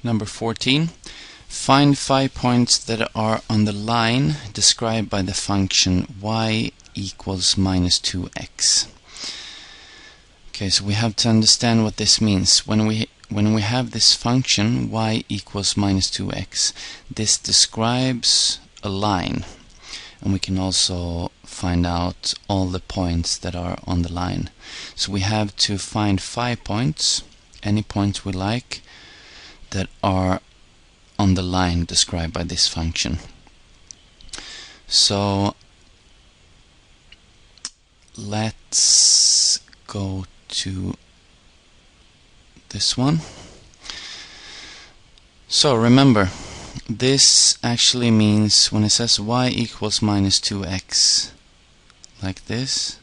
Number 14. Find 5 points that are on the line described by the function y equals minus 2x. Okay, so we have to understand what this means. When we have this function y equals minus 2x, this describes a line, and we can also find out all the points that are on the line. So we have to find 5 points, any points we like, that are on the line described by this function. So let's go to this one. So remember, this actually means when it says y equals minus 2x like this,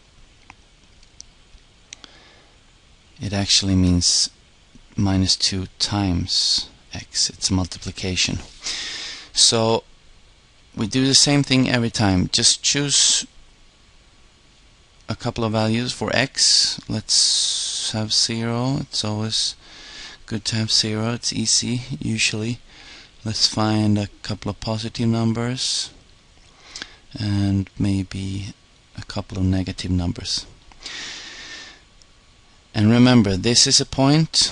it actually means minus 2 times x. It's multiplication. So we do the same thing every time. Just choose a couple of values for x. Let's have 0. It's always good to have 0. It's easy usually. Let's find a couple of positive numbers and maybe a couple of negative numbers. And remember, this is a point,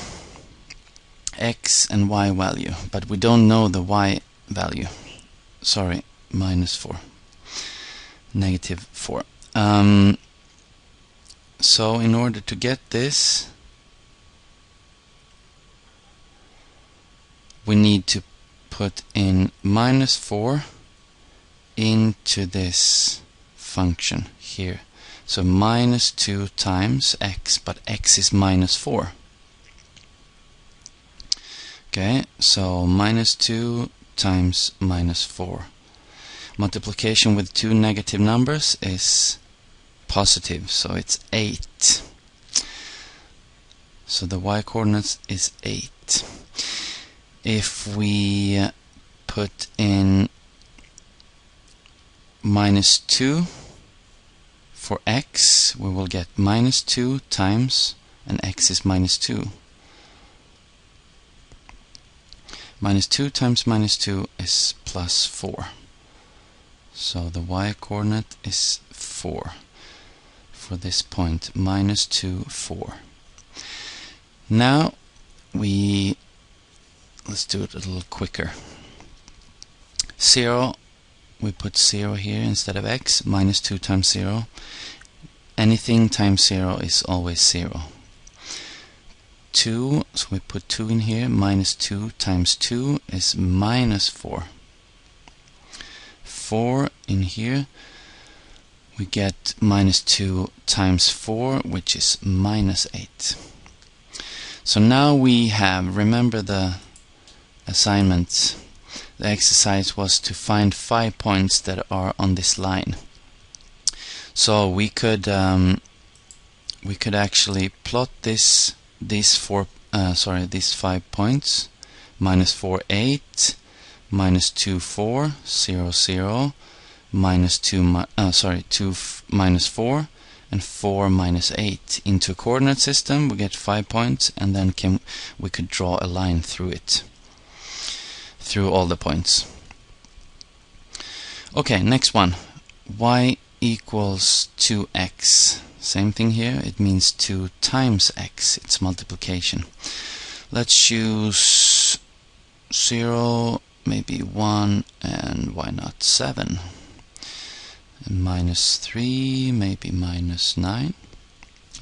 x and y value, but we don't know the y value. Sorry, minus 4, negative 4. So in order to get this, we need to put in minus 4 into this function here. So minus 2 times x, but x is minus 4. Okay, so minus 2 times minus 4. Multiplication with two negative numbers is positive, so it's 8. So the y-coordinate is 8. If we put in minus 2 for x, we will get minus 2 times, and x is minus 2. Minus 2 times minus 2 is plus 4. So the y-coordinate is 4 for this point, minus 2, 4. Now let's do it a little quicker. 0, we put 0 here instead of x. Minus 2 times 0. Anything times 0 is always 0. 2, so we put 2 in here. Minus 2 times 2 is minus 4. 4 in here. We get minus 2 times 4, which is minus 8. So now we have, remember the assignment, the exercise was to find 5 points that are on this line. So we could actually plot these 5 points: minus 4, 8, minus 2, 4, 0, 0, minus 2, 2 minus 4, and 4 minus 8 into a coordinate system. We get 5 points, and then we could draw a line through it, through all the points. Okay, next one. Y equals 2x. Same thing here. It means 2 times x. It's multiplication. Let's choose 0, maybe 1, and why not 7? And minus 3, maybe minus 9,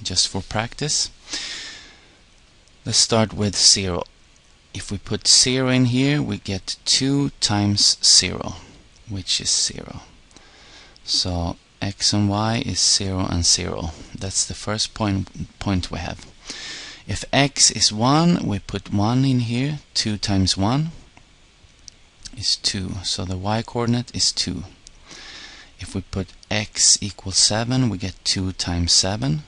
just for practice. Let's start with 0. If we put 0 in here, we get 2 times 0, which is 0. So x and y is 0 and 0. That's the first point we have. If x is 1, we put 1 in here. 2 times 1 is 2. So the y-coordinate is 2. If we put x equals 7, we get 2 times 7,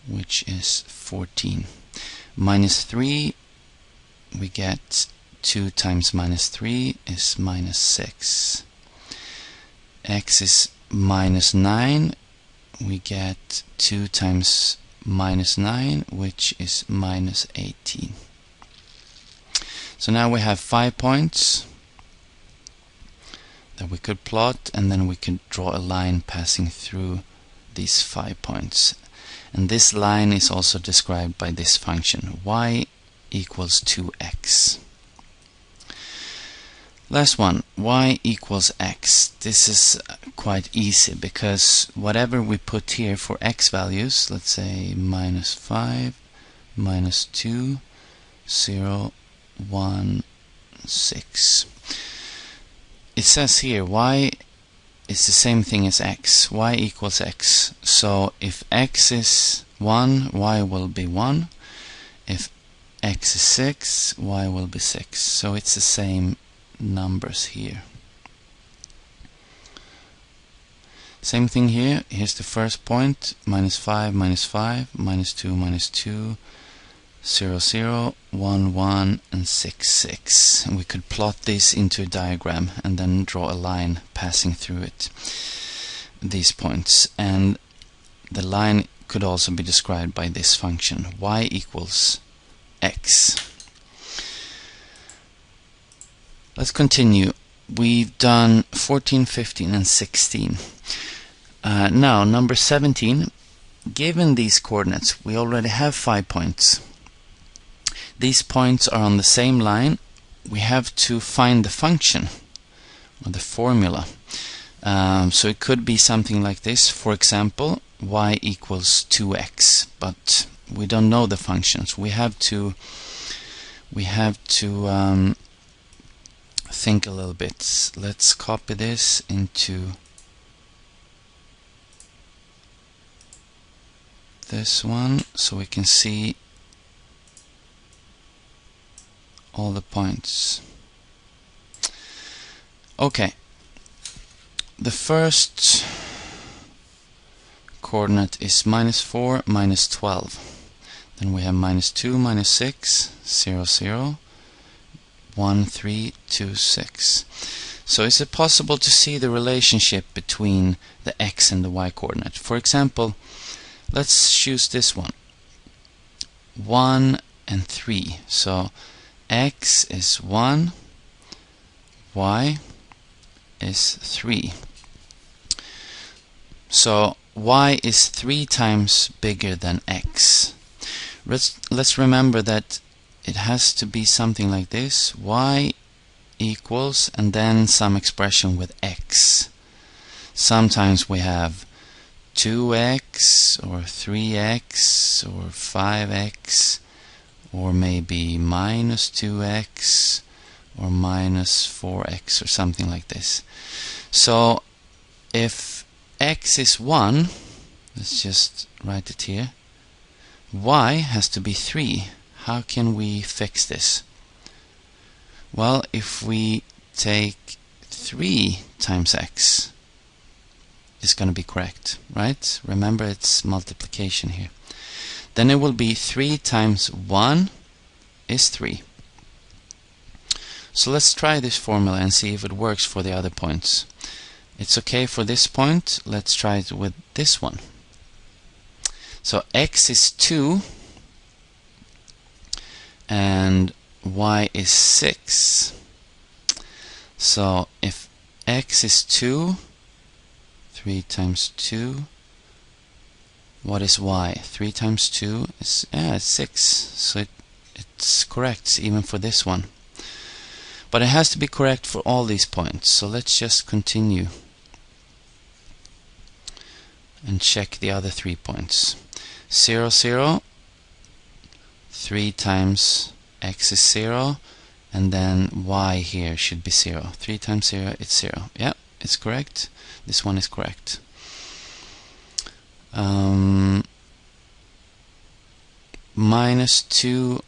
which is 14. Minus 3, we get 2 times minus 3 is minus 6. X is minus 9, we get 2 times minus 9, which is minus 18. So now we have 5 points that we could plot, and then we could draw a line passing through these 5 points. And this line is also described by this function, y equals 2x. Last one, y equals x. This is quite easy because whatever we put here for x values, let's say -5, -2, 0, 1, 6. It says here y is the same thing as x. Y equals x. So if x is 1, y will be 1. If x is 6, y will be 6. So it's the same numbers here. Same thing here. Here's the first point, -5, -5, -2, -2, 0, 0, 1, 1, and 6, 6. And we could plot this into a diagram and then draw a line passing through it, these points. And the line could also be described by this function, y equals x. Let's continue. We've done 14, 15, and 16. Now, number 17, given these coordinates, we already have 5 points. These points are on the same line. We have to find the function, or the formula. So it could be something like this. For example, y equals 2x, but we don't know the functions. We have to think a little bit. Let's copy this into this one so we can see all the points. Okay, the first coordinate is -4, -12. Then we have -2, -6, 0, 0, 1, 3, 2, 6. So is it possible to see the relationship between the x and the y coordinate? For example, let's choose this one, 1 and 3. So x is 1, y is 3. So y is 3 times bigger than x. Let's remember that it has to be something like this, y equals, and then some expression with x. Sometimes we have 2x, or 3x, or 5x, or maybe -2x, or -4x, or something like this. So if x is 1, let's just write it here, y has to be 3. How can we fix this? Well, if we take 3 times x, it's going to be correct, right? Remember, it's multiplication here. Then it will be 3 times 1 is 3. So let's try this formula and see if it works for the other points. It's okay for this point. Let's try it with this one. So x is 2 and y is 6. So if x is 2, 3 times 2, what is y? 3 times 2 is it's 6. So it's correct even for this one. But it has to be correct for all these points. So let's just continue and check the other 3 points. 0, 0, 3 times x is 0, and then y here should be 0. 3 times 0, it's 0. Yeah, it's correct. This one is correct. -2,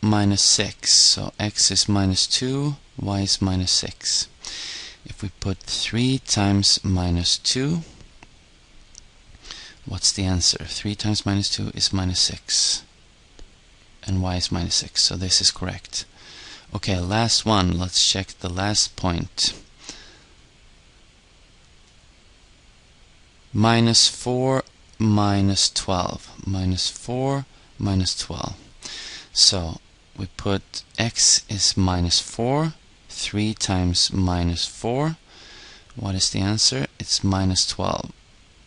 -6. So x is -2, y is -6. If we put 3 times -2, what's the answer? 3 times -2 is -6. And y is -6. So this is correct. Okay, last one. Let's check the last point. -4, -12. -4, -12. So we put x is minus 4. 3 times minus 4. What is the answer? It's minus 12.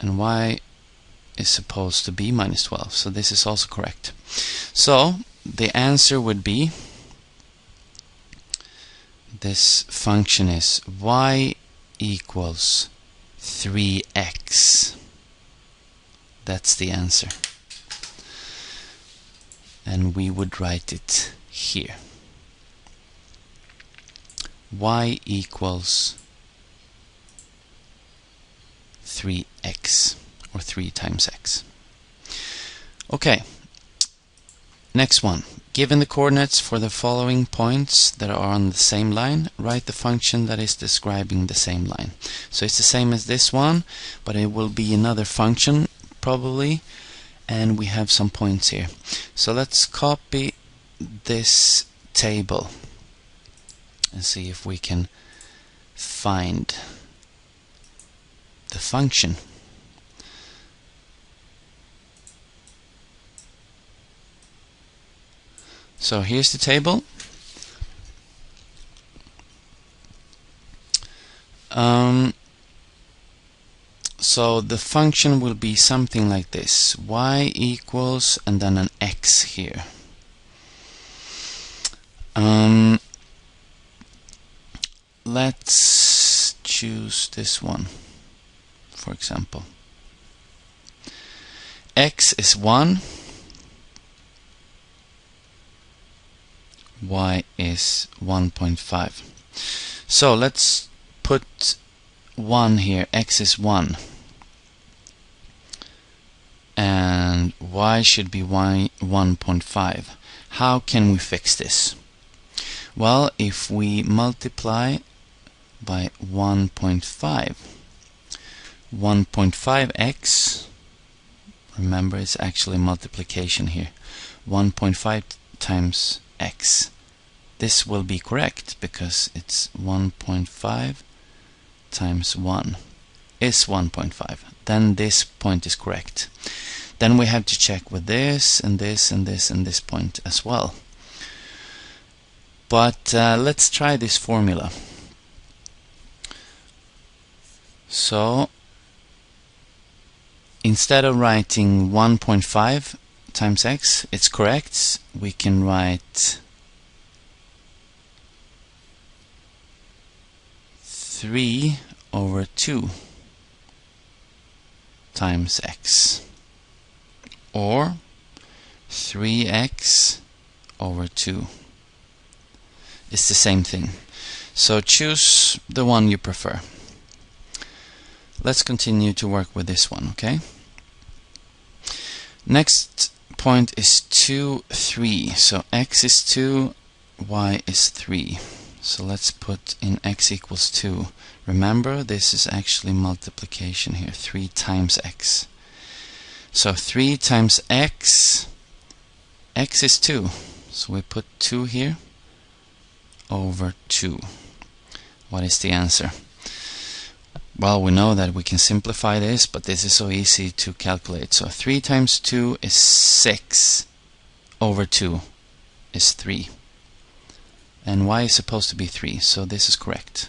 And y is supposed to be minus 12. So this is also correct. So the answer would be, this function is y equals 3x. That's the answer. And we would write it here. Y equals 3x, or 3 times x. Okay, next one. Given the coordinates for the following points that are on the same line, write the function that is describing the same line. So it's the same as this one, but it will be another function probably, and we have some points here. So let's copy this table and see if we can find the function. So here's the table. So the function will be something like this: y equals, and then an x here. Let's choose this one, for example. X is 1, y is 1.5. So let's put 1 here. X is 1. And y should be 1.5. How can we fix this? Well, if we multiply by 1.5, 1.5x, remember it's actually multiplication here, 1.5 times x. This will be correct because it's 1.5 times 1 is 1.5. Then this point is correct. Then we have to check with this and this and this and this point as well. But let's try this formula. So instead of writing 1.5 times x, it's correct. We can write 3 over 2 times x, or 3x over 2. It's the same thing. So choose the one you prefer. Let's continue to work with this one, okay? Next point is 2, 3. So x is 2, y is 3. So let's put in x equals 2. Remember, this is actually multiplication here, 3 times x. So 3 times x, x is 2. So we put 2 here over 2. What is the answer? Well, we know that we can simplify this, but this is so easy to calculate. So 3 times 2 is 6 over 2 is 3. And y is supposed to be 3, so this is correct.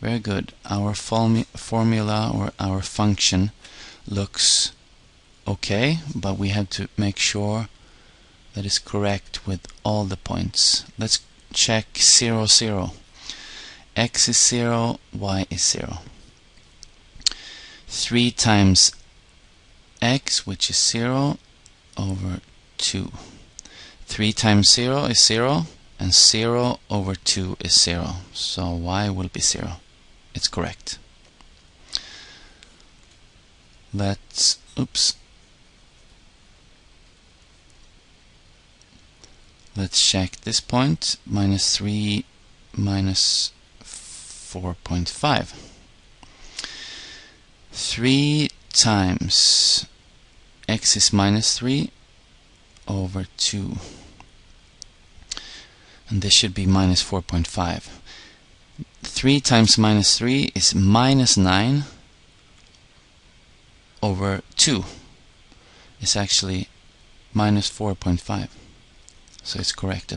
Very good. Our formula or our function looks okay, but we have to make sure that it's correct with all the points. Let's check 0, 0. X is 0, y is 0. 3 times x, which is 0, over 2. 3 times 0 is 0, and 0 over 2 is 0. So y will be 0. It's correct. Let's check this point. Minus 3 minus 4.5. 3 times x is minus 3 over 2. And this should be minus 4.5. 3 times minus 3 is minus 9 over 2. It's actually minus 4.5. So it's correct.